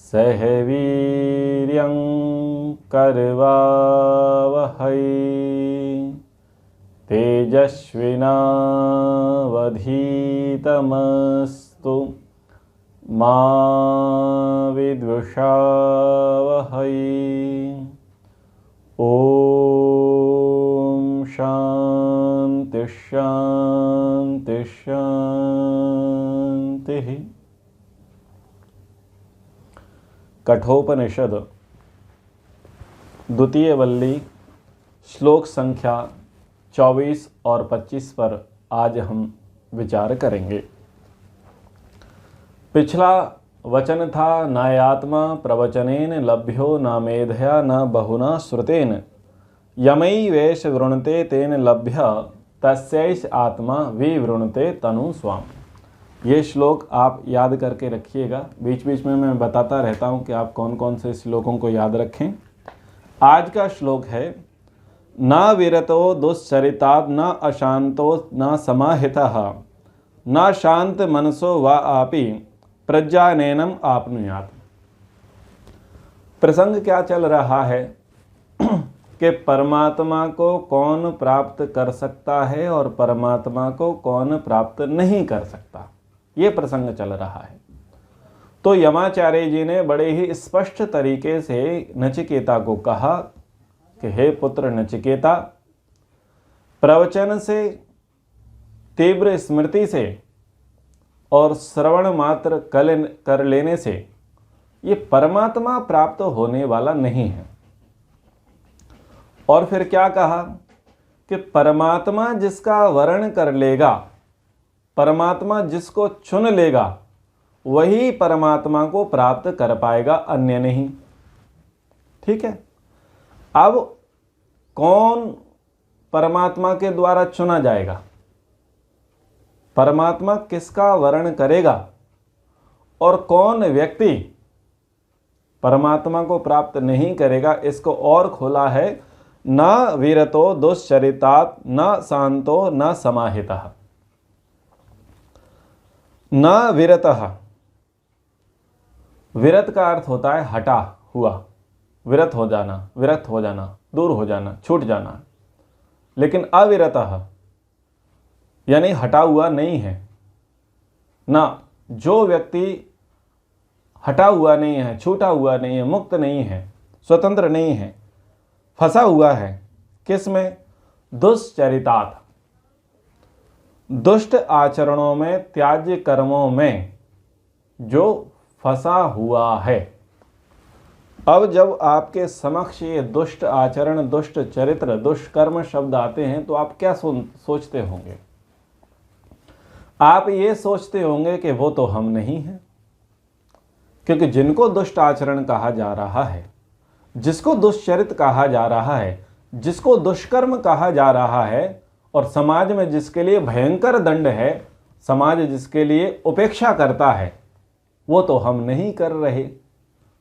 सह वीर्यं करवावहै तेजस्विनावधीतमस्तु मा विद्विषावहै। ओम शांति शांति शांति। कठोपनिषद द्वितीय वल्ली श्लोक संख्या 24 और 25 पर आज हम विचार करेंगे। पिछला वचन था नायात्मा प्रवचनेन लभ्यो न मेधया न बहुना श्रुतेन यमई वेश वृणते तेन लभ्य तस्यैष आत्मा विवृणते तनु स्वाम। ये श्लोक आप याद करके रखिएगा। बीच बीच में मैं बताता रहता हूँ कि आप कौन कौन से श्लोकों को याद रखें। आज का श्लोक है न विरतो दुश्चरितात् न अशांतो न समाहितः न शांत मनसो वा आपि प्रज्ञानेनम आपनुयात्। प्रसंग क्या चल रहा है कि परमात्मा को कौन प्राप्त कर सकता है और परमात्मा को कौन प्राप्त नहीं कर सकता, ये प्रसंग चल रहा है। तो यमाचार्य जी ने बड़े ही स्पष्ट तरीके से नचिकेता को कहा कि हे पुत्र नचिकेता, प्रवचन से, तीव्र स्मृति से और श्रवण मात्र कर लेने से ये परमात्मा प्राप्त होने वाला नहीं है। और फिर क्या कहा कि परमात्मा जिसका वर्ण कर लेगा, परमात्मा जिसको चुन लेगा, वही परमात्मा को प्राप्त कर पाएगा, अन्य नहीं। ठीक है। अब कौन परमात्मा के द्वारा चुना जाएगा, परमात्मा किसका वर्ण करेगा और कौन व्यक्ति परमात्मा को प्राप्त नहीं करेगा, इसको और खोला है न वीरतो दुश्चरितात् न शांतो न समाहितः। न विरतः, विरत का अर्थ होता है हटा हुआ, विरत हो जाना, विरक्त हो जाना, दूर हो जाना, छूट जाना। लेकिन अविरतः यानी हटा हुआ नहीं है ना। जो व्यक्ति हटा हुआ नहीं है, छूटा हुआ नहीं है, मुक्त नहीं है, स्वतंत्र नहीं है, फंसा हुआ है किस में? दुश्चरितात्, दुष्ट आचरणों में, त्याज्य कर्मों में जो फंसा हुआ है। अब जब आपके समक्ष ये दुष्ट आचरण, दुष्ट चरित्र, दुष्कर्म शब्द आते हैं तो आप क्या सोचते होंगे? आप ये सोचते होंगे कि वो तो हम नहीं हैं, क्योंकि जिनको दुष्ट आचरण कहा जा रहा है, जिसको दुष्चरित कहा जा रहा है, जिसको दुष्कर्म कहा जा रहा है और समाज में जिसके लिए भयंकर दंड है, समाज जिसके लिए उपेक्षा करता है, वो तो हम नहीं कर रहे।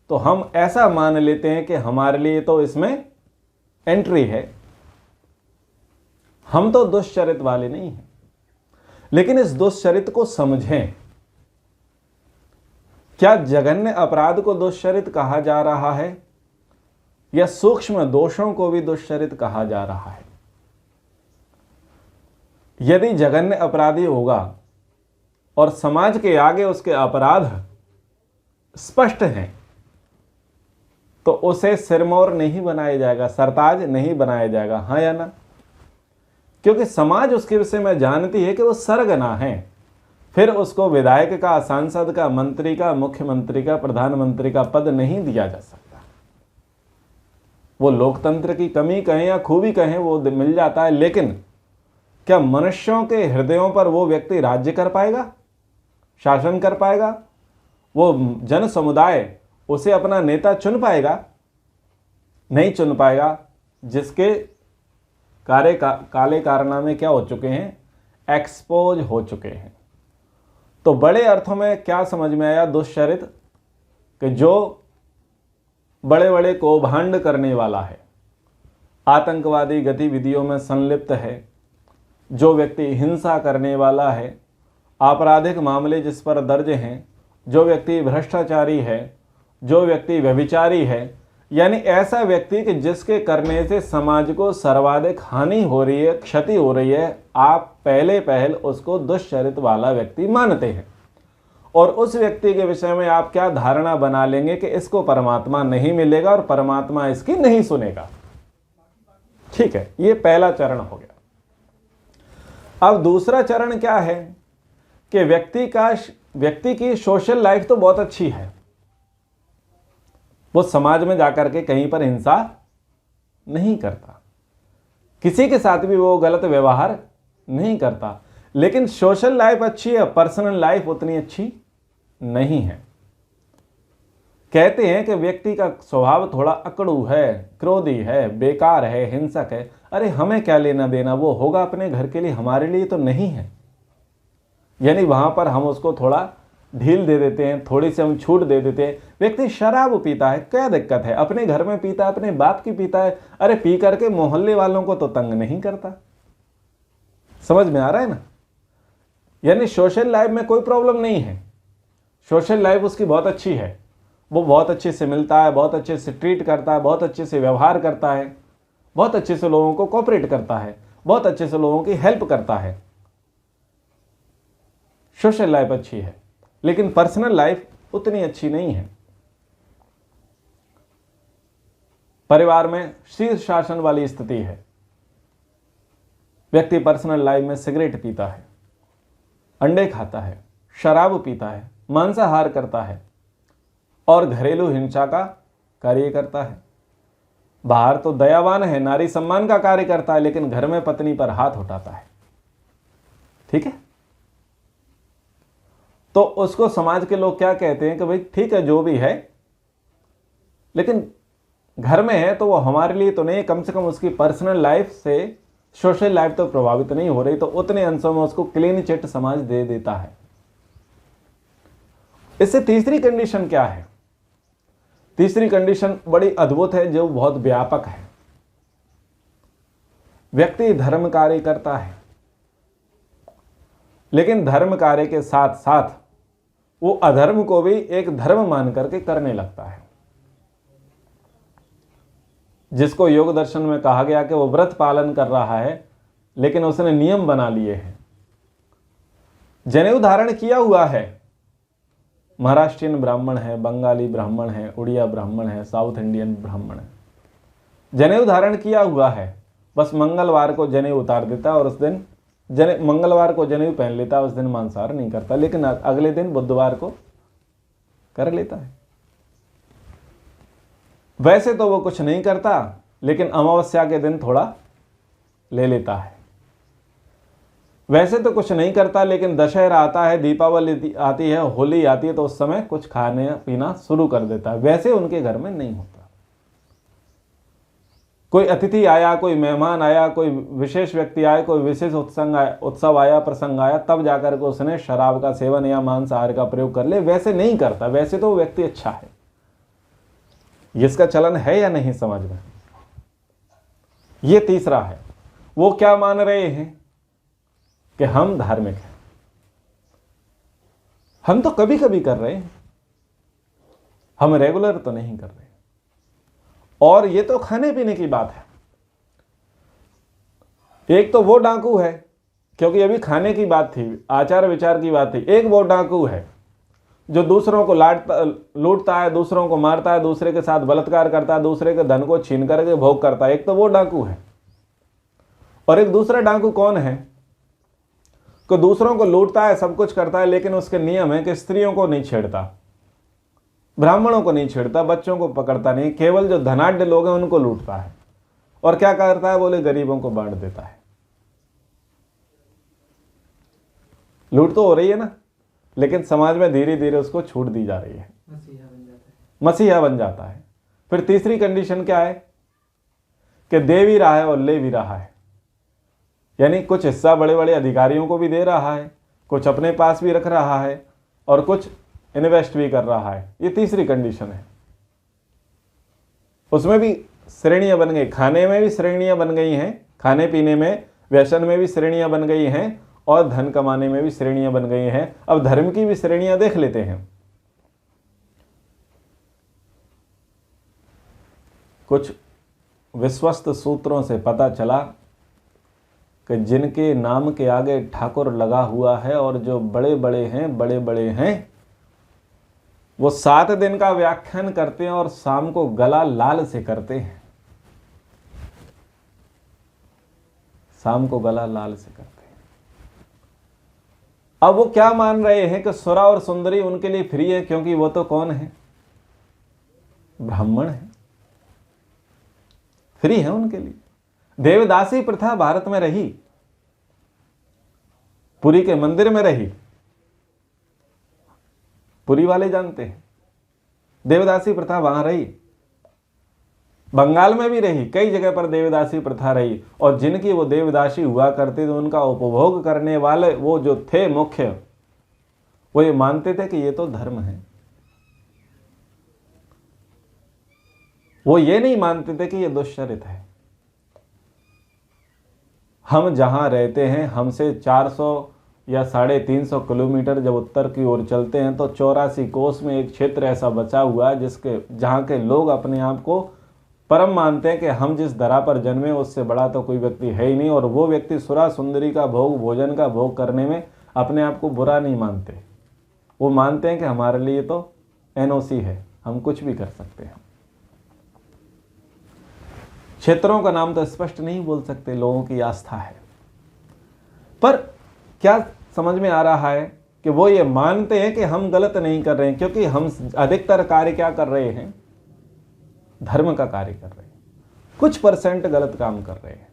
तो हम ऐसा मान लेते हैं कि हमारे लिए तो इसमें एंट्री है, हम तो दुष्चरित वाले नहीं हैं। लेकिन इस दुष्चरित को समझें। क्या जघन्य अपराध को दुष्चरित कहा जा रहा है या सूक्ष्म दोषों को भी दुष्चरित कहा जा रहा है? यदि जघन्य अपराधी होगा और समाज के आगे उसके अपराध स्पष्ट हैं तो उसे सिरमौर नहीं बनाया जाएगा, सरताज नहीं बनाया जाएगा, हाँ या ना? क्योंकि समाज उसके विषय में जानती है कि वो सरगना है। फिर उसको विधायक का, सांसद का, मंत्री का, मुख्यमंत्री का, प्रधानमंत्री का पद नहीं दिया जा सकता। वो लोकतंत्र की कमी कहें या खूबी कहें, वो मिल जाता है। लेकिन क्या मनुष्यों के हृदयों पर वो व्यक्ति राज्य कर पाएगा, शासन कर पाएगा? वो जन समुदाय उसे अपना नेता चुन पाएगा? नहीं चुन पाएगा। जिसके काले कारनामे क्या हो चुके हैं? एक्सपोज हो चुके हैं। तो बड़े अर्थों में क्या समझ में आया दुष्चरित? कि जो बड़े बड़े कौभांड करने वाला है, आतंकवादी गतिविधियों में संलिप्त है, जो व्यक्ति हिंसा करने वाला है, आपराधिक मामले जिस पर दर्ज हैं, जो व्यक्ति भ्रष्टाचारी है, जो व्यक्ति व्यभिचारी है, यानी ऐसा व्यक्ति कि जिसके करने से समाज को सर्वाधिक हानि हो रही है, क्षति हो रही है, आप पहल उसको दुष्चरित्र वाला व्यक्ति मानते हैं और उस व्यक्ति के विषय में आप क्या धारणा बना लेंगे कि इसको परमात्मा नहीं मिलेगा और परमात्मा इसकी नहीं सुनेगा। ठीक है, ये पहला चरण हो गया। अब दूसरा चरण क्या है कि व्यक्ति की सोशल लाइफ तो बहुत अच्छी है, वो समाज में जाकर के कहीं पर हिंसा नहीं करता, किसी के साथ भी वो गलत व्यवहार नहीं करता, लेकिन सोशल लाइफ अच्छी है, पर्सनल लाइफ उतनी अच्छी नहीं है। कहते हैं कि व्यक्ति का स्वभाव थोड़ा अकड़ू है, क्रोधी है, बेकार है, हिंसक है। अरे हमें क्या लेना देना, वो होगा अपने घर के लिए, हमारे लिए तो नहीं है। यानी वहां पर हम उसको थोड़ा ढील दे देते हैं, थोड़ी सी हम छूट दे देते हैं। व्यक्ति शराब पीता है, क्या दिक्कत है, अपने घर में पीता है, अपने बाप की पीता है, अरे पी करके मोहल्ले वालों को तो तंग नहीं करता। समझ में आ रहा है ना? यानी सोशल लाइफ में कोई प्रॉब्लम नहीं है, सोशल लाइफ उसकी बहुत अच्छी है, वो बहुत अच्छे से मिलता है, बहुत अच्छे से ट्रीट करता है, बहुत अच्छे से व्यवहार करता है, बहुत अच्छे से लोगों को कोऑपरेट करता है, बहुत अच्छे से लोगों की हेल्प करता है। सोशल लाइफ अच्छी है, लेकिन पर्सनल लाइफ उतनी अच्छी नहीं है। परिवार में शीर्ष शासन वाली स्थिति है, व्यक्ति पर्सनल लाइफ में सिगरेट पीता है, अंडे खाता है, शराब पीता है, मांसाहार करता है और घरेलू हिंसा का कार्य करता है। बाहर तो दयावान है, नारी सम्मान का कार्य करता है, लेकिन घर में पत्नी पर हाथ उठाता है। ठीक है, तो उसको समाज के लोग क्या कहते हैं कि भाई ठीक है जो भी है, लेकिन घर में है तो वो हमारे लिए तो नहीं, कम से कम उसकी पर्सनल लाइफ से सोशल लाइफ तो प्रभावित नहीं हो रही, तो उतने अंशों में उसको क्लीन चिट समाज दे देता है। इससे तीसरी कंडीशन क्या है? तीसरी कंडीशन बड़ी अद्भुत है, जो बहुत व्यापक है। व्यक्ति धर्म कार्य करता है, लेकिन धर्म कार्य के साथ साथ वो अधर्म को भी एक धर्म मान करके करने लगता है, जिसको योग दर्शन में कहा गया कि वो व्रत पालन कर रहा है, लेकिन उसने नियम बना लिए हैं। जनेऊ धारण किया हुआ है, महाराष्ट्रियन ब्राह्मण है, बंगाली ब्राह्मण है, उड़िया ब्राह्मण है, साउथ इंडियन ब्राह्मण है, जनेऊ धारण किया हुआ है, बस मंगलवार को जनेऊ उतार देता है और उस दिन मंगलवार को जनेऊ पहन लेता है, उस दिन मांसाहार नहीं करता, लेकिन अगले दिन बुधवार को कर लेता है। वैसे तो वो कुछ नहीं करता, लेकिन अमावस्या के दिन थोड़ा ले लेता है। वैसे तो कुछ नहीं करता, लेकिन दशहरा आता है, दीपावली आती है, होली आती है, तो उस समय कुछ खाने पीना शुरू कर देता है। वैसे उनके घर में नहीं होता। कोई अतिथि आया, कोई मेहमान आया, कोई विशेष व्यक्ति आया, कोई विशेष उत्सव आया, प्रसंग आया, तब जाकर के उसने शराब का सेवन या मांसाहार का प्रयोग कर ले। वैसे नहीं करता, वैसे तो वो व्यक्ति अच्छा है। इसका चलन है या नहीं समझ में? ये तीसरा है। वो क्या मान रहे हैं कि हम धार्मिक हैं, हम तो कभी कभी कर रहे हैं, हम रेगुलर तो नहीं कर रहे। और ये तो खाने पीने की बात है। एक तो वो डाकू है, क्योंकि अभी खाने की बात थी, आचार विचार की बात थी। एक वो डाकू है जो दूसरों को लूटता है, दूसरों को मारता है, दूसरे के साथ बलात्कार करता है, दूसरे के धन को छीन करके भोग करता है। एक तो वो डाकू है। और एक दूसरा डाकू कौन है कि दूसरों को लूटता है, सब कुछ करता है, लेकिन उसके नियम है कि स्त्रियों को नहीं छेड़ता, ब्राह्मणों को नहीं छेड़ता, बच्चों को पकड़ता नहीं, केवल जो धनाढ्य लोग हैं उनको लूटता है। और क्या करता है? बोले गरीबों को बांट देता है। लूट तो हो रही है ना, लेकिन समाज में धीरे धीरे उसको छूट दी जा रही है, मसीहा बन जाता है। फिर तीसरी कंडीशन क्या है कि दे भी रहा है और ले भी रहा है, यानी कुछ हिस्सा बड़े बड़े अधिकारियों को भी दे रहा है, कुछ अपने पास भी रख रहा है और कुछ इन्वेस्ट भी कर रहा है। ये तीसरी कंडीशन है। उसमें भी श्रेणियां बन गई, खाने में भी श्रेणियां बन गई हैं, खाने पीने में, व्यसन में भी श्रेणियां बन गई हैं और धन कमाने में भी श्रेणियां बन गई हैं। अब धर्म की भी श्रेणियां देख लेते हैं। कुछ विश्वस्त सूत्रों से पता चला कि जिनके नाम के आगे ठाकुर लगा हुआ है और जो बड़े बड़े हैं वो 7 दिन का व्याख्यान करते हैं और शाम को गला लाल से करते हैं, शाम को गला लाल से करते हैं। अब वो क्या मान रहे हैं कि सुरा और सुंदरी उनके लिए फ्री है, क्योंकि वो तो कौन है? ब्राह्मण है, फ्री है उनके लिए। देवदासी प्रथा भारत में रही, पुरी के मंदिर में रही, पुरी वाले जानते हैं। देवदासी प्रथा वहां रही, बंगाल में भी रही, कई जगह पर देवदासी प्रथा रही। और जिनकी वो देवदासी हुआ करते थे उनका उपभोग करने वाले वो जो थे मुख्य, वो ये मानते थे कि ये तो धर्म है। वो ये नहीं मानते थे कि ये दुष्चरित है। हम जहां रहते हैं, हमसे 400 या 350 किलोमीटर जब उत्तर की ओर चलते हैं तो 84 कोस में एक क्षेत्र ऐसा बचा हुआ है जहां के लोग अपने आप को परम मानते हैं कि हम जिस धरा पर जन्मे उससे बड़ा तो कोई व्यक्ति है ही नहीं। और वो व्यक्ति सुरा सुंदरी का भोग, भोजन का भोग करने में अपने आप को बुरा नहीं मानते। वो मानते हैं कि हमारे लिए तो एनओसी है, हम कुछ भी कर सकते हैं। क्षेत्रों का नाम तो स्पष्ट नहीं बोल सकते, लोगों की आस्था है। पर क्या समझ में आ रहा है कि वो ये मानते हैं कि हम गलत नहीं कर रहे हैं, क्योंकि हम अधिकतर कार्य क्या कर रहे हैं? धर्म का कार्य कर रहे हैं, कुछ % गलत काम कर रहे हैं।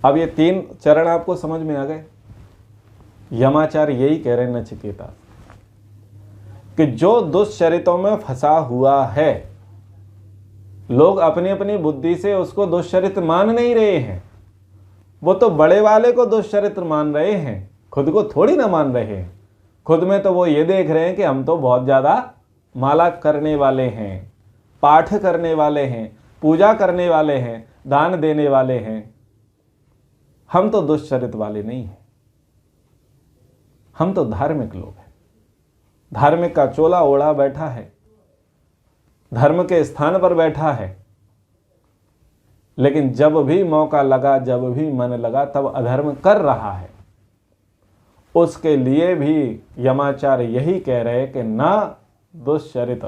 अब ये 3 चरण आपको समझ में आ गए। यमाचार्य यही कह रहे हैं नचिकेता कि जो दुष्चरितों में फंसा हुआ है, लोग अपनी अपनी बुद्धि से उसको दुष्चरित मान नहीं रहे हैं। वो तो बड़े वाले को दुष्चरित मान रहे हैं, खुद को थोड़ी ना मान रहे हैं। खुद में तो वो ये देख रहे हैं कि हम तो बहुत ज्यादा माला करने वाले हैं, पाठ करने वाले हैं, पूजा करने वाले हैं, दान देने वाले हैं। हम तो दुष्चरित वाले नहीं हैं, हम तो धार्मिक लोग हैं। धार्मिक का चोला ओढ़ा बैठा है, धर्म के स्थान पर बैठा है, लेकिन जब भी मौका लगा, जब भी मन लगा, तब अधर्म कर रहा है। उसके लिए भी यमाचार्य यही कह रहे हैं कि ना दुष्चरित।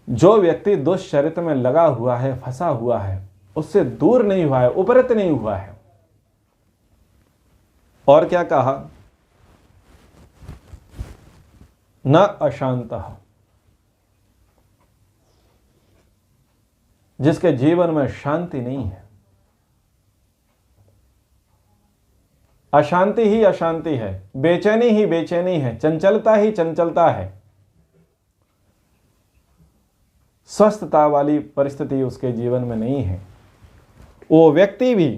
जो व्यक्ति दुष्चरित में लगा हुआ है, फंसा हुआ है, उससे दूर नहीं हुआ है, उपरत नहीं हुआ है। और क्या कहा? न अशांतः, जिसके जीवन में शांति नहीं है। अशांति ही अशांति है, बेचैनी ही बेचैनी है, चंचलता ही चंचलता है। स्वस्थता वाली परिस्थिति उसके जीवन में नहीं है। वो व्यक्ति भी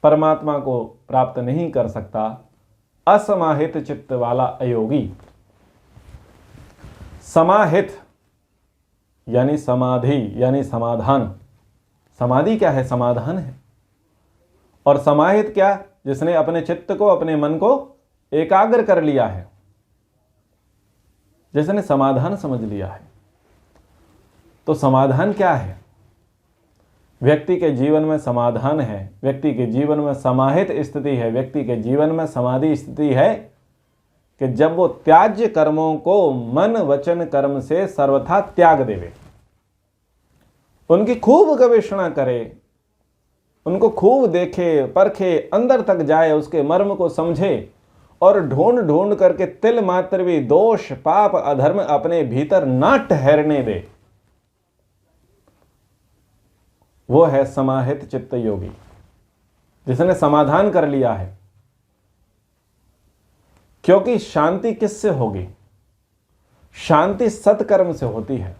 परमात्मा को प्राप्त नहीं कर सकता। असमाहित चित्त वाला अयोगी। समाहित यानी समाधि यानी समाधान। समाधि क्या है? समाधान है। और समाहित क्या? जिसने अपने चित्त को, अपने मन को एकाग्र कर लिया है, जिसने समाधान समझ लिया है। तो समाधान क्या है? व्यक्ति के जीवन में समाधान है, व्यक्ति के जीवन में समाहित स्थिति है, व्यक्ति के जीवन में समाधि स्थिति है कि जब वो त्याज्य कर्मों को मन वचन कर्म से सर्वथा त्याग देवे, उनकी खूब गवेषणा करे, उनको खूब देखे परखे, अंदर तक जाए, उसके मर्म को समझे और ढूंढ ढूंढ करके तिल मात्र भी दोष पाप अधर्म अपने भीतर ना ठहरने दे, वो है समाहित चित्त योगी, जिसने समाधान कर लिया है। क्योंकि शांति किससे होगी? शांति सत्कर्म से होती है।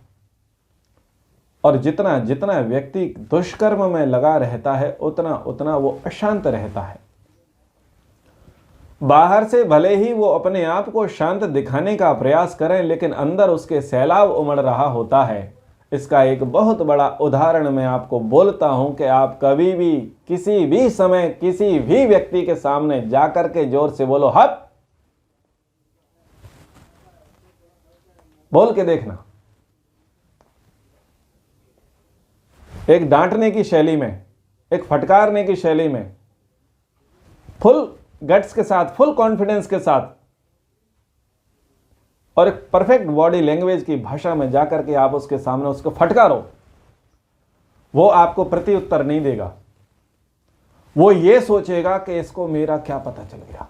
और जितना जितना व्यक्ति दुष्कर्म में लगा रहता है, उतना उतना वो अशांत रहता है। बाहर से भले ही वो अपने आप को शांत दिखाने का प्रयास करें, लेकिन अंदर उसके सैलाब उमड़ रहा होता है। इसका एक बहुत बड़ा उदाहरण मैं आपको बोलता हूं कि आप कभी भी किसी भी समय किसी भी व्यक्ति के सामने जाकर के जोर से बोलो हट, बोल के देखना। एक डांटने की शैली में, एक फटकारने की शैली में, फुल गट्स के साथ, फुल कॉन्फिडेंस के साथ और एक परफेक्ट बॉडी लैंग्वेज की भाषा में जाकर के आप उसके सामने उसको फटकारो। वो आपको प्रति उत्तर नहीं देगा, वो ये सोचेगा कि इसको मेरा क्या पता चल गया,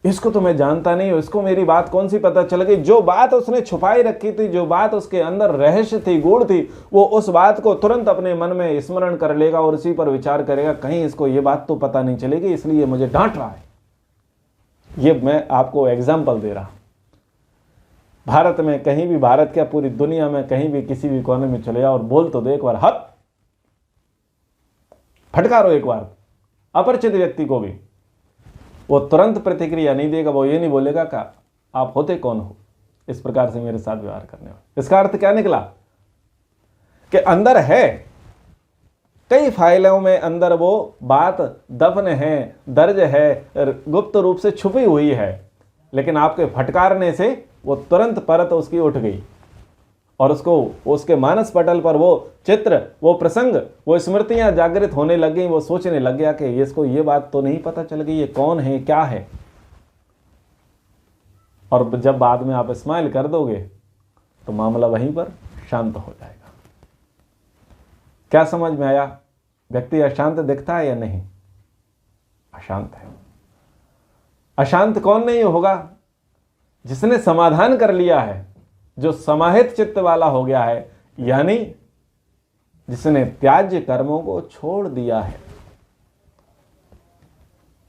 इसको तो मैं जानता नहीं हूं, इसको मेरी बात कौन सी पता चल गई। जो बात उसने छुपाई रखी थी, जो बात उसके अंदर रहस्य थी, गूढ़ थी, वो उस बात को तुरंत अपने मन में स्मरण कर लेगा और उसी पर विचार करेगा, कहीं इसको ये बात तो पता नहीं चलेगी, इसलिए मुझे डांट रहा है। ये मैं आपको एग्जाम्पल दे रहा हूं। भारत में कहीं भी, भारत क्या पूरी दुनिया में कहीं भी किसी भी कोने में चले जाओ और बोल तो दो एक बार, हट, फटकारो एक बार अपरिचित व्यक्ति को भी, वो तुरंत प्रतिक्रिया नहीं देगा। वो ये नहीं बोलेगा कि आप होते कौन हो इस प्रकार से मेरे साथ व्यवहार करने वाले। इसका अर्थ क्या निकला कि अंदर है, कई फाइलों में अंदर वो बात दफन है, दर्ज है, गुप्त रूप से छुपी हुई है, लेकिन आपके फटकारने से वो तुरंत परत उसकी उठ गई और उसको, उसके मानस पटल पर वो चित्र, वो प्रसंग, वो स्मृतियां जागृत होने लग गई। वो सोचने लग गया कि इसको ये बात तो नहीं पता चल गई, ये कौन है, क्या है। और जब बाद में आप स्माइल कर दोगे तो मामला वहीं पर शांत हो जाएगा। क्या समझ में आया? व्यक्ति अशांत दिखता है या नहीं? अशांत है। अशांत कौन नहीं होगा? जिसने समाधान कर लिया है, जो समाहित चित्त वाला हो गया है, यानी जिसने त्याज्य कर्मों को छोड़ दिया है।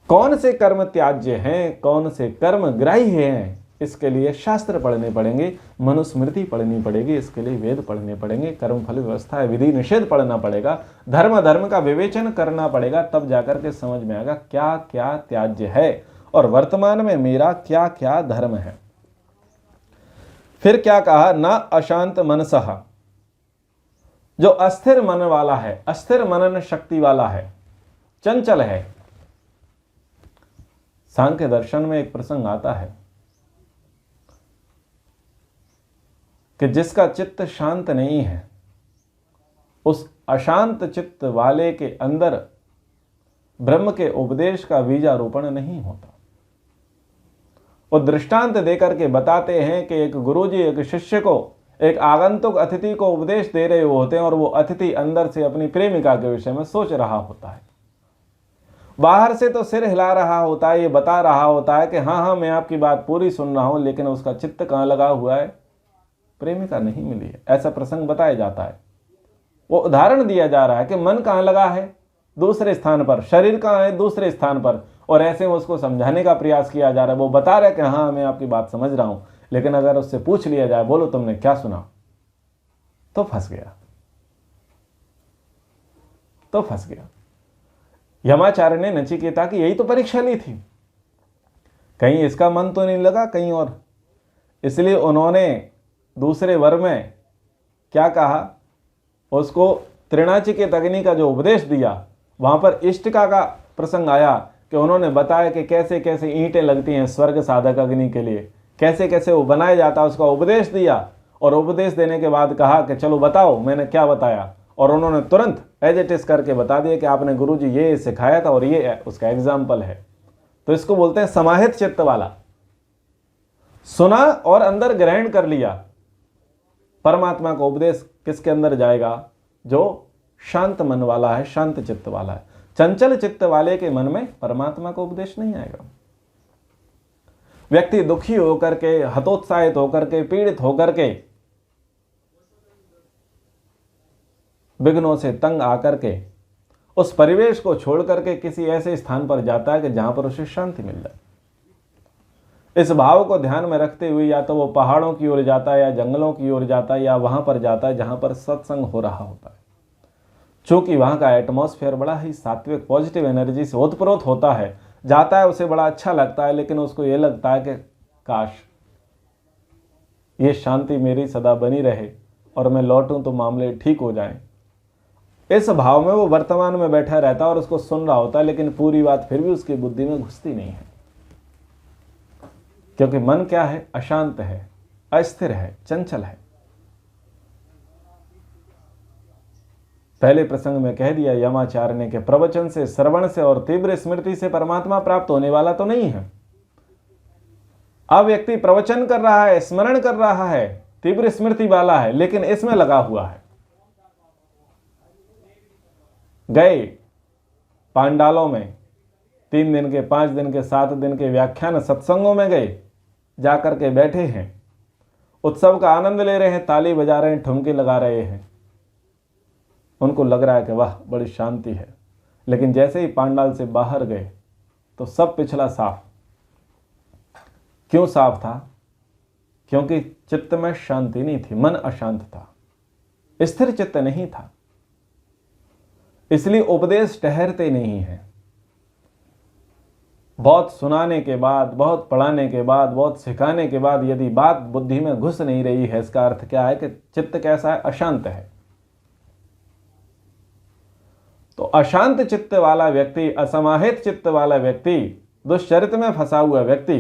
कौन से कर्म त्याज्य हैं, कौन से कर्म ग्राह्य हैं, इसके लिए शास्त्र पढ़ने पड़ेंगे, मनुस्मृति पढ़नी पड़ेगी, इसके लिए वेद पढ़ने पड़ेंगे, कर्मफल व्यवस्था, विधि निषेध पढ़ना पड़ेगा, धर्म धर्म का विवेचन करना पड़ेगा, तब जाकर के समझ में आएगा क्या क्या त्याज्य है और वर्तमान में मेरा क्या क्या धर्म है। फिर क्या कहा? न अशांत मनसः, जो अस्थिर मन वाला है, अस्थिर मनन शक्ति वाला है, चंचल है। सांख्य दर्शन में एक प्रसंग आता है कि जिसका चित्त शांत नहीं है, उस अशांत चित्त वाले के अंदर ब्रह्म के उपदेश का बीजारोपण नहीं होता। वो दृष्टांत देकर के बताते हैं कि एक गुरुजी एक शिष्य को, एक आगंतुक अतिथि को उपदेश दे रहे होते हैं और वो अतिथि अंदर से अपनी प्रेमिका के विषय में सोच रहा होता है। बाहर से तो सिर हिला रहा होता है, ये बता रहा होता है कि हाँ हाँ मैं आपकी बात पूरी सुन रहा हूं, लेकिन उसका चित्त कहाँ लगा हुआ है? प्रेमिका नहीं मिली है। ऐसा प्रसंग बताया जाता है। वो उदाहरण दिया जा रहा है कि मन कहाँ लगा है? दूसरे स्थान पर। शरीर कहाँ है? दूसरे स्थान पर। और ऐसे में उसको समझाने का प्रयास किया जा रहा है। वो बता रहा है कि हाँ मैं आपकी बात समझ रहा हूं, लेकिन अगर उससे पूछ लिया जाए, बोलो तुमने क्या सुना, तो फंस गया, तो फंस गया। यमाचार्य ने नचिकेता की यही तो परीक्षा ली थी, कहीं इसका मन तो नहीं लगा कहीं और, इसलिए उन्होंने दूसरे वर में क्या कहा, उसको त्रिणाचिकेत अग्नि का जो उपदेश दिया, वहां पर इष्टिका का प्रसंग आया कि उन्होंने बताया कि कैसे कैसे ईंटें लगती हैं स्वर्ग साधक अग्नि के लिए, कैसे कैसे वो बनाया जाता है, उसका उपदेश दिया। और उपदेश देने के बाद कहा कि चलो बताओ मैंने क्या बताया, और उन्होंने तुरंत एज इट इज करके बता दिया कि आपने गुरुजी ये सिखाया था और ये उसका एग्जाम्पल है। तो इसको बोलते हैं समाहित चित्त वाला। सुना और अंदर ग्रहण कर लिया। परमात्मा का उपदेश किसके अंदर जाएगा? जो शांत मन वाला है, शांत चित्त वाला है। चंचल चित्त वाले के मन में परमात्मा का उपदेश नहीं आएगा। व्यक्ति दुखी होकर के, हतोत्साहित होकर के, पीड़ित होकर के, विघ्नों से तंग आकर के उस परिवेश को छोड़ करके किसी ऐसे स्थान पर जाता है कि जहां पर उसे शांति मिल जाए। इस भाव को ध्यान में रखते हुए या तो वो पहाड़ों की ओर जाता है, या जंगलों की ओर जाता है, या वहां पर जाता है जहां पर सत्संग हो रहा होता है। चूंकि वहां का एटमॉस्फेयर बड़ा ही सात्विक, पॉजिटिव एनर्जी से ओतप्रोत होता है, जाता है उसे बड़ा अच्छा लगता है, लेकिन उसको ये लगता है कि काश ये शांति मेरी सदा बनी रहे और मैं लौटूं तो मामले ठीक हो जाएं। इस भाव में वो वर्तमान में बैठा रहता है और उसको सुन रहा होता है, लेकिन पूरी बात फिर भी उसकी बुद्धि में घुसती नहीं है। क्योंकि मन क्या है? अशांत है, अस्थिर है, चंचल है। पहले प्रसंग में कह दिया यमाचार्य ने कि प्रवचन से, श्रवण से और तीव्र स्मृति से परमात्मा प्राप्त होने वाला तो नहीं है। अब व्यक्ति प्रवचन कर रहा है, स्मरण कर रहा है, तीव्र स्मृति वाला है, लेकिन इसमें लगा हुआ है। गए पांडालों में 3 दिन के, 5 दिन के, 7 दिन के व्याख्यान सत्संगों में गए, जाकर के बैठे हैं, उत्सव का आनंद ले रहे हैं, ताली बजा रहे हैं, ठुमके लगा रहे हैं। उनको लग रहा है कि वाह बड़ी शांति है, लेकिन जैसे ही पांडाल से बाहर गए तो सब पिछला साफ। क्यों साफ था? क्योंकि चित्त में शांति नहीं थी, मन अशांत था, स्थिर चित्त नहीं था, इसलिए उपदेश ठहरते नहीं हैं। बहुत सुनाने के बाद, बहुत पढ़ाने के बाद, बहुत सिखाने के बाद यदि बात बुद्धि में घुस नहीं रही है, इसका अर्थ क्या है कि चित्त कैसा है? अशांत है। तो अशांत चित्त वाला व्यक्ति, असमाहित चित्त वाला व्यक्ति, दुष्चरित्र में फंसा हुआ व्यक्ति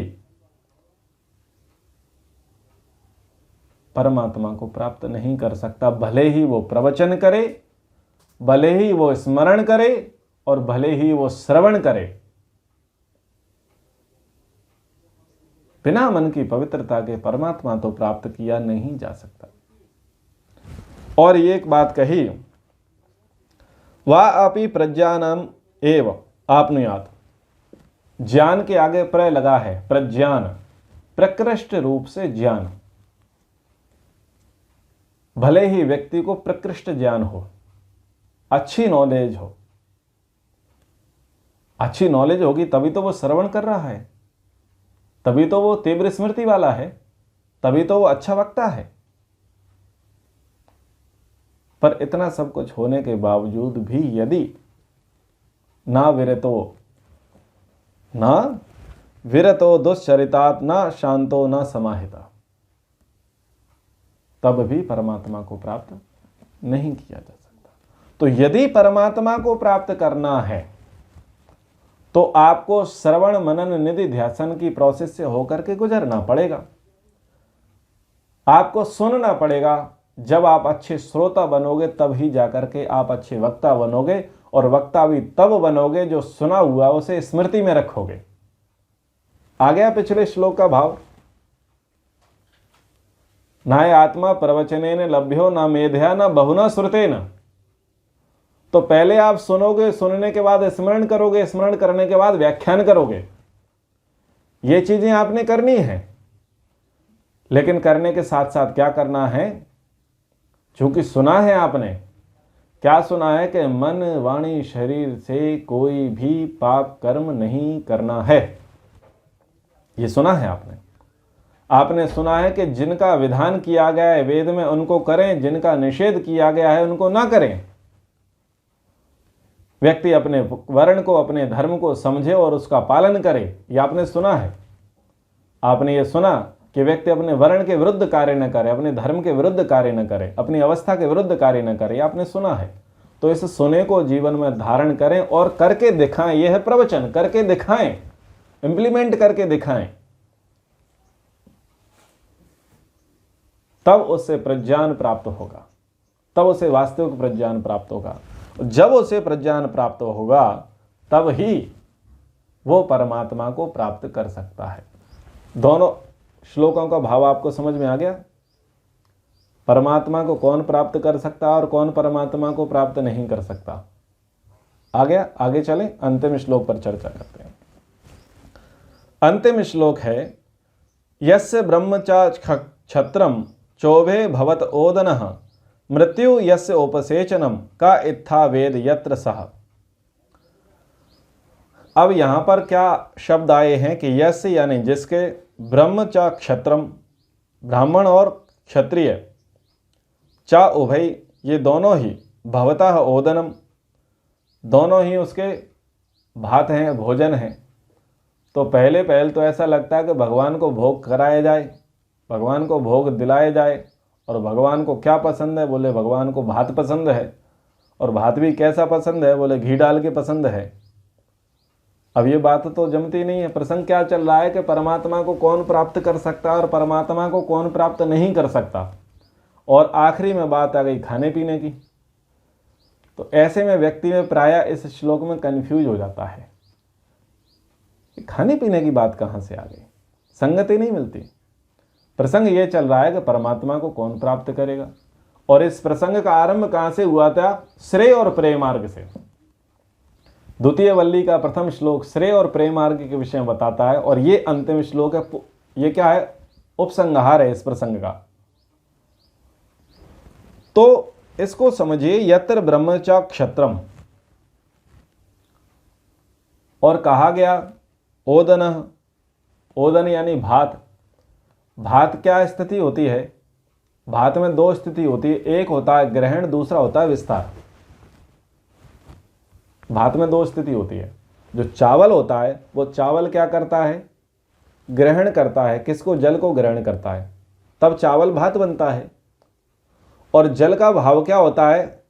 परमात्मा को प्राप्त नहीं कर सकता। भले ही वो प्रवचन करे, भले ही वो स्मरण करे और भले ही वो श्रवण करे, बिना मन की पवित्रता के परमात्मा तो प्राप्त किया नहीं जा सकता। और ये एक बात कही, वा अपि प्रज्ञानम एव आपनुयात। ज्ञान के आगे प्रय लगा है, प्रज्ञान, प्रकृष्ट रूप से ज्ञान। भले ही व्यक्ति को प्रकृष्ट ज्ञान हो, अच्छी नॉलेज हो, अच्छी नॉलेज होगी तभी तो वो श्रवण कर रहा है, तभी तो वो तीव्र स्मृति वाला है, तभी तो वो अच्छा वक्ता है। पर इतना सब कुछ होने के बावजूद भी यदि ना विरतो दुश्चरितात् ना शांतो ना समाहिता, तब भी परमात्मा को प्राप्त नहीं किया जा सकता। तो यदि परमात्मा को प्राप्त करना है तो आपको श्रवण मनन निधि ध्यान की प्रोसेस से होकर के गुजरना पड़ेगा। आपको सुनना पड़ेगा। जब आप अच्छे श्रोता बनोगे तब ही जाकर के आप अच्छे वक्ता बनोगे, और वक्ता भी तब बनोगे जो सुना हुआ उसे स्मृति में रखोगे। आ गया पिछले श्लोक का भाव, नाय आत्मा प्रवचनेन लभ्यो न मेधया न बहुना श्रुतेन। तो पहले आप सुनोगे, सुनने के बाद स्मरण करोगे, स्मरण करने के बाद व्याख्यान करोगे। ये चीजें आपने करनी है, लेकिन करने के साथ साथ क्या करना है? चूंकि सुना है आपने, क्या सुना है कि मन वाणी शरीर से कोई भी पाप कर्म नहीं करना है। ये सुना है आपने। आपने सुना है कि जिनका विधान किया गया है वेद में उनको करें, जिनका निषेध किया गया है उनको ना करें। व्यक्ति अपने वर्ण को, अपने धर्म को समझे और उसका पालन करे, ये आपने सुना है। आपने ये सुना कि व्यक्ति अपने वर्ण के विरुद्ध कार्य न करे, अपने धर्म के विरुद्ध कार्य न करे, अपनी अवस्था के विरुद्ध कार्य न करे, आपने सुना है। तो इस सुने को जीवन में धारण करें और करके दिखाएं। यह है प्रवचन, करके दिखाएं, इंप्लीमेंट करके दिखाएं, तब उससे प्रज्ञान प्राप्त होगा, तब उसे वास्तविक प्रज्ञान प्राप्त होगा। जब उसे प्रज्ञान प्राप्त होगा तब ही वो परमात्मा को प्राप्त कर सकता है। दोनों श्लोकों का भाव आपको समझ में आ गया? परमात्मा को कौन प्राप्त कर सकता और कौन परमात्मा को प्राप्त नहीं कर सकता? आ गया? आगे चलें, अंतिम श्लोक पर चर्चा करते हैं। अंतिम श्लोक है, यस्य ब्रह्मचा क्षत्रम चोभे भवत ओदनः मृत्यु यस्य उपसेचनम का इत्था वेद यत्र सह। अब यहां पर क्या शब्द आए हैं कि यस्य यानी जिसके, ब्रह्म चा क्षत्रम, ब्राह्मण और क्षत्रिय, चा उभय, ये दोनों ही, भवतः ओदनम, दोनों ही उसके भात हैं, भोजन हैं। तो पहले तो ऐसा लगता है कि भगवान को भोग कराया जाए, भगवान को भोग दिलाया जाए। और भगवान को क्या पसंद है? बोले भगवान को भात पसंद है। और भात भी कैसा पसंद है? बोले घी डाल के पसंद है। अब ये बात तो जमती नहीं है। प्रसंग क्या चल रहा है कि परमात्मा को कौन प्राप्त कर सकता है और परमात्मा को कौन प्राप्त नहीं कर सकता, और आखिरी में बात आ गई खाने पीने की। तो ऐसे में व्यक्ति में प्रायः इस श्लोक में कंफ्यूज हो जाता है, खाने पीने की बात कहाँ से आ गई, संगति नहीं मिलती। प्रसंग ये चल रहा है कि परमात्मा को कौन प्राप्त करेगा, और इस प्रसंग का आरंभ कहाँ से हुआ था? श्रेय और प्रेम मार्ग से। द्वितीय वल्ली का प्रथम श्लोक श्रेय और प्रेम मार्ग के विषय में बताता है, और ये अंतिम श्लोक है, ये क्या है? उपसंहार है इस प्रसंग का। तो इसको समझिए, यत्र ब्रह्मचा क्षत्रम, और कहा गया ओदन, ओदन यानी भात। भात क्या स्थिति होती है? भात में दो स्थिति होती है, एक होता है ग्रहण, दूसरा होता है विस्तार। भात में दो स्थिति होती है। जो चावल होता है वो चावल क्या करता है? ग्रहण करता है। किसको? जल को ग्रहण करता है, तब चावल भात बनता है। और जल का भाव क्या होता है?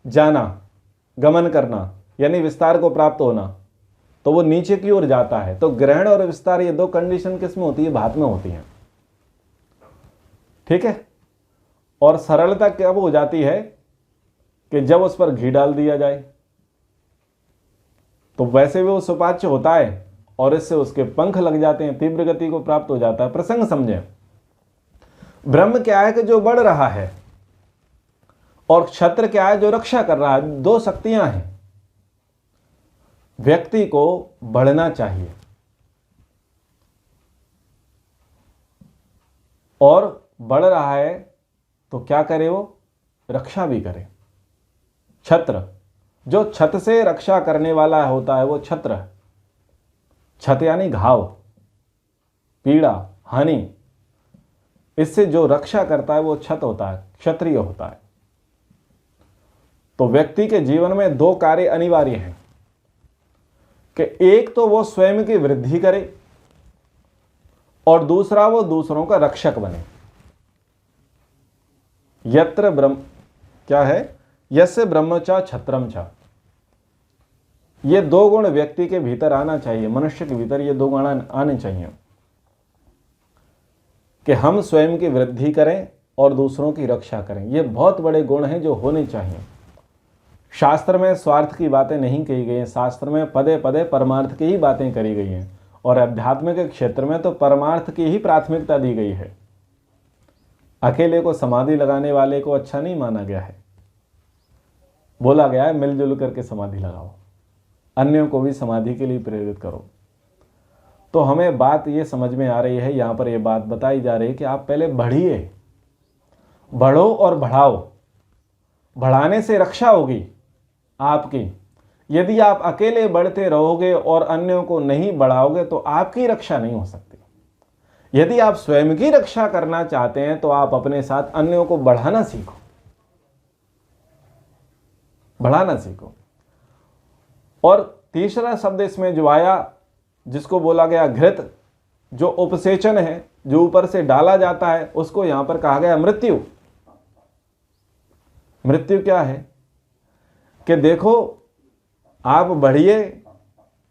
जाना, गमन करना, यानी विस्तार को प्राप्त होना, तो वो नीचे की ओर जाता है। तो ग्रहण और विस्तार, ये दो कंडीशन किस में होती है? भात में होती है। ठीक है। और सरलता कब हो जाती है? कि जब उस पर घी डाल दिया जाए, तो वैसे भी वो सुपाच्य होता है और इससे उसके पंख लग जाते हैं, तीव्र गति को प्राप्त हो जाता है। प्रसंग समझें, ब्रह्म क्या है? कि जो बढ़ रहा है, और क्षत्र क्या है? जो रक्षा कर रहा है। दो शक्तियां हैं। व्यक्ति को बढ़ना चाहिए और बढ़ रहा है तो क्या करे? वो रक्षा भी करे। छत्र, जो छत से रक्षा करने वाला होता है वो छत्र है। छत यानी घाव, पीड़ा, हानि, इससे जो रक्षा करता है वो छत होता है, क्षत्रिय होता है। तो व्यक्ति के जीवन में दो कार्य अनिवार्य हैं कि एक तो वो स्वयं की वृद्धि करे और दूसरा वो दूसरों का रक्षक बने। यत्र ब्रह्म क्या है? यस्य ब्रह्मचा छत्रम चा। ये दो गुण व्यक्ति के भीतर आना चाहिए, मनुष्य के भीतर ये दो गुण आने चाहिए कि हम स्वयं की वृद्धि करें और दूसरों की रक्षा करें। ये बहुत बड़े गुण हैं जो होने चाहिए। शास्त्र में स्वार्थ की बातें नहीं कही गई हैं, शास्त्र में पदे पदे परमार्थ की ही बातें करी गई हैं, और अध्यात्म के क्षेत्र में तो परमार्थ की ही प्राथमिकता दी गई है। अकेले को समाधि लगाने वाले को अच्छा नहीं माना गया है। बोला गया है मिलजुल करके समाधि लगाओ, अन्यों को भी समाधि के लिए प्रेरित करो। तो हमें बात ये समझ में आ रही है, यहाँ पर ये बात बताई जा रही है कि आप पहले बढ़िए, बढ़ो और बढ़ाओ। बढ़ाने से रक्षा होगी आपकी। यदि आप अकेले बढ़ते रहोगे और अन्यों को नहीं बढ़ाओगे तो आपकी रक्षा नहीं हो सकती। यदि आप स्वयं की रक्षा करना चाहते हैं तो आप अपने साथ अन्यों को बढ़ाना सीखो, बढ़ाना सीखो। और तीसरा शब्द इसमें जो आया, जिसको बोला गया घृत, जो उपसेचन है, जो ऊपर से डाला जाता है, उसको यहां पर कहा गया मृत्यु। मृत्यु क्या है? कि देखो आप बढ़िए,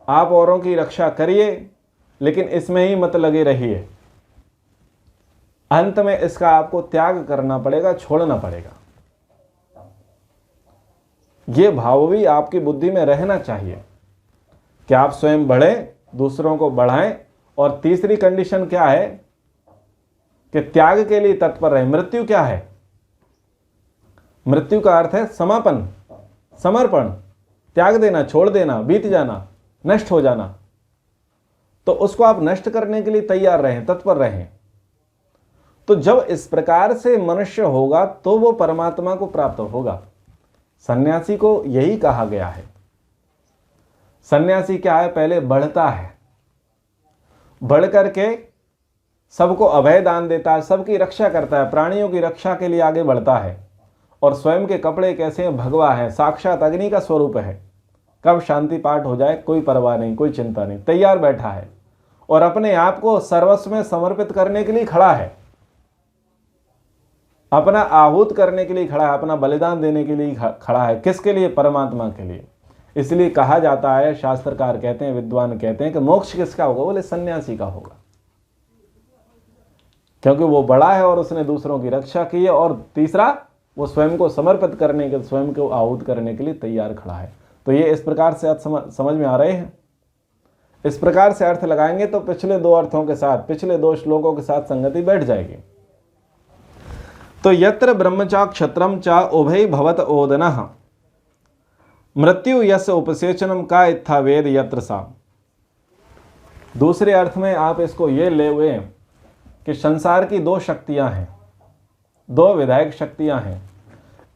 आप औरों की रक्षा करिए, लेकिन इसमें ही मत लगे रहिए। अंत में इसका आपको त्याग करना पड़ेगा, छोड़ना पड़ेगा। ये भाव भी आपकी बुद्धि में रहना चाहिए कि आप स्वयं बढ़ें, दूसरों को बढ़ाएं। और तीसरी कंडीशन क्या है? कि त्याग के लिए तत्पर रहे। मृत्यु क्या है? मृत्यु का अर्थ है समापन, समर्पण, त्याग देना, छोड़ देना, बीत जाना, नष्ट हो जाना। तो उसको आप नष्ट करने के लिए तैयार रहें, तत्पर रहें। तो जब इस प्रकार से मनुष्य होगा तो वो परमात्मा को प्राप्त होगा। सन्यासी को यही कहा गया है। सन्यासी क्या है? पहले बढ़ता है, बढ़ करके सबको अभय दान देता है, सबकी रक्षा करता है, प्राणियों की रक्षा के लिए आगे बढ़ता है। और स्वयं के कपड़े कैसे हैं? भगवा है, साक्षात अग्नि का स्वरूप है। कब शांति पाठ हो जाए कोई परवाह नहीं, कोई चिंता नहीं, तैयार बैठा है और अपने आप को सर्वस्व में समर्पित करने के लिए खड़ा है, अपना आहूत करने के लिए खड़ा है, अपना बलिदान देने के लिए खड़ा है। किसके लिए? परमात्मा के लिए। इसलिए कहा जाता है, शास्त्रकार कहते हैं, विद्वान कहते हैं कि मोक्ष किसका होगा? बोले सन्यासी का होगा, क्योंकि वो बड़ा है और उसने दूसरों की रक्षा की है, और तीसरा वो स्वयं को समर्पित करने के, स्वयं को आहूत करने के लिए तैयार खड़ा है। तो ये इस प्रकार से अर्थ समझ में आ रहे हैं। इस प्रकार से अर्थ लगाएंगे तो पिछले दो अर्थों के साथ, पिछले दो श्लोकों के साथ संगति बैठ जाएगी। तो यत्र ब्रह्मचा क्षत्रम चा उभय भवत ओदनः मृत्यु यस्य उपसेचनम का इत्था वेद यत्र सा। दूसरे अर्थ में आप इसको ये ले हुए कि संसार की दो शक्तियां हैं, दो विधायक शक्तियां हैं,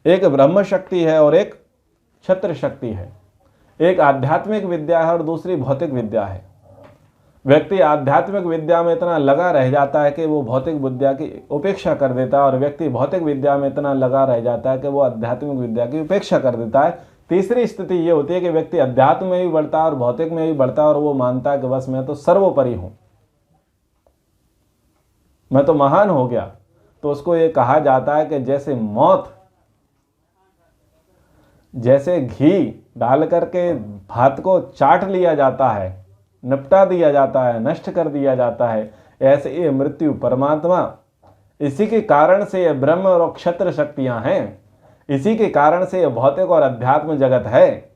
एक ब्रह्म शक्ति है और एक क्षत्र शक्ति है। एक आध्यात्मिक विद्या है और दूसरी भौतिक विद्या है। व्यक्ति आध्यात्मिक विद्या में इतना लगा रह जाता है कि वो भौतिक विद्या की उपेक्षा कर देता है, और व्यक्ति भौतिक विद्या में इतना लगा रह जाता है कि वो आध्यात्मिक विद्या की उपेक्षा कर देता है। तीसरी स्थिति ये होती है कि व्यक्ति अध्यात्म में भी बढ़ता है और भौतिक में भी बढ़ता है, और वो मानता है कि बस मैं तो सर्वोपरि हूं, मैं तो महान हो गया। तो उसको ये कहा जाता है कि जैसे मौत, जैसे घी डाल करके भात को चाट लिया जाता है, निपटा दिया जाता है, नष्ट कर दिया जाता है, ऐसे ये मृत्यु परमात्मा, इसी के कारण से ये ब्रह्म और क्षत्र शक्तियां हैं, इसी के कारण से ये भौतिक और अध्यात्म जगत है।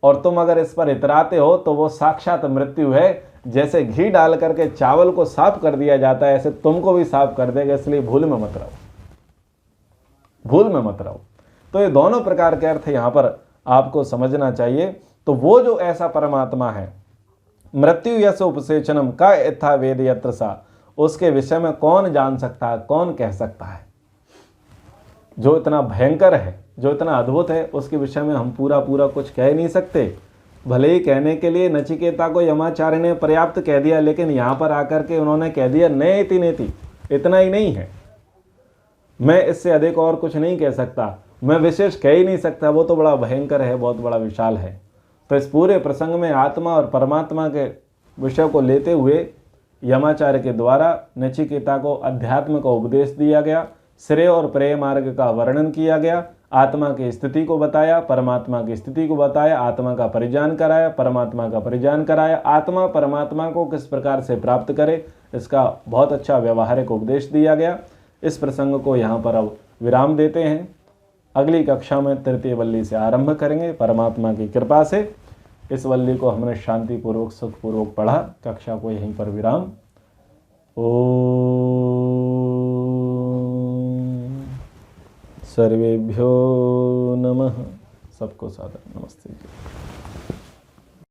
और तुम अगर इस पर इतराते हो तो वो साक्षात मृत्यु है। जैसे घी डाल करके चावल को साफ कर दिया जाता है, ऐसे तुमको भी साफ कर देगा। इसलिए भूल में मत रहो, भूल में मत रहो। तो ये दोनों प्रकार के अर्थ यहां पर आपको समझना चाहिए। तो वो जो ऐसा परमात्मा है, मृत्यु यस्य उपसेचनम का यथा वेद यत्र सा, उसके विषय में कौन जान सकता है, कौन कह सकता है? जो इतना भयंकर है, जो इतना अद्भुत है, उसके विषय में हम पूरा कुछ कह नहीं सकते। भले ही कहने के लिए नचिकेता को यमाचार्य ने पर्याप्त कह दिया, लेकिन यहां पर आकर के उन्होंने कह दिया नेति नेति, इतना ही नहीं है। मैं इससे अधिक और कुछ नहीं कह सकता, मैं विशेष कह ही नहीं सकता, वो तो बड़ा भयंकर है, बहुत बड़ा विशाल है। तो इस पूरे प्रसंग में आत्मा और परमात्मा के विषय को लेते हुए यमाचार्य के द्वारा नचिकेता को अध्यात्म का उपदेश दिया गया, श्रेय और प्रेय मार्ग का वर्णन किया गया, आत्मा की स्थिति को बताया, परमात्मा की स्थिति को बताया, आत्मा का परिज्ञान कराया, परमात्मा का परिज्ञान कराया, आत्मा परमात्मा को किस प्रकार से प्राप्त करे, इसका बहुत अच्छा व्यवहारिक उपदेश दिया गया। इस प्रसंग को यहाँ पर अब विराम देते हैं। अगली कक्षा में तृतीय वल्ली से आरंभ करेंगे परमात्मा की कृपा से। इस वल्ली को हमने शांतिपूर्वक सुखपूर्वक पढ़ा। कक्षा को यहीं पर विराम। ओम सर्वेभ्यो नमः। सबको सादर नमस्ते जी।